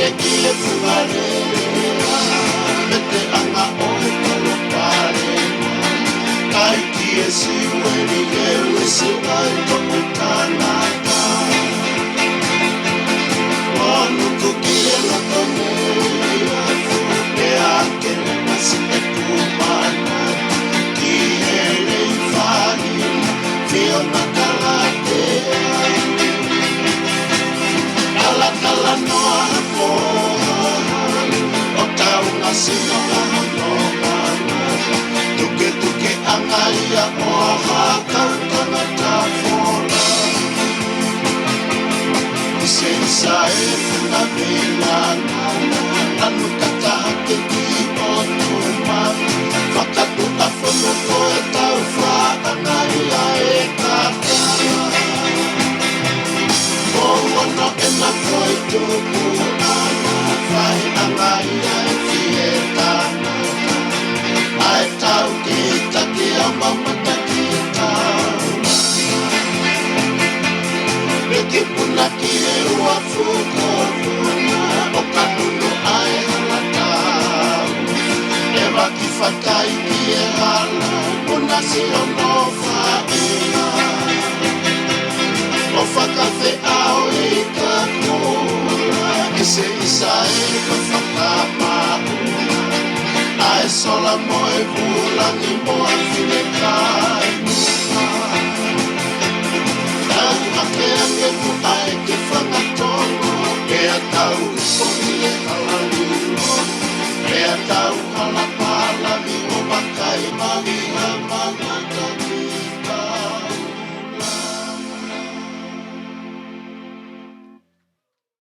kia fumare mete anga oe kolo pare kai kia siwe ni ewe si ai toku kanata wanu kukia lakone e ake nasi e kumana ki hele i whani fio na kalate Kala noa po o taunga sino ka tuke tuke angaia o hakau tana tafora sensa e funa vina nanu kataha te ki o tuma whakatu a whono ko e tau wha angaia e kaka Ono e na koi tuku ana Whai angai ai fietana Ai tau ki taki a mamata ki tau Reki puna ki e ua fuko runa O kanunu ai hala tau E waki whakai ki e hala Puna si o no whaina O whakawhi ao I ka kura I se isa e ka whakapau Ai sola moe hulangi moa whine kai muka Tau ake ake mu ai ke whakatono Ea tau soni e hala lilo Ea tau hala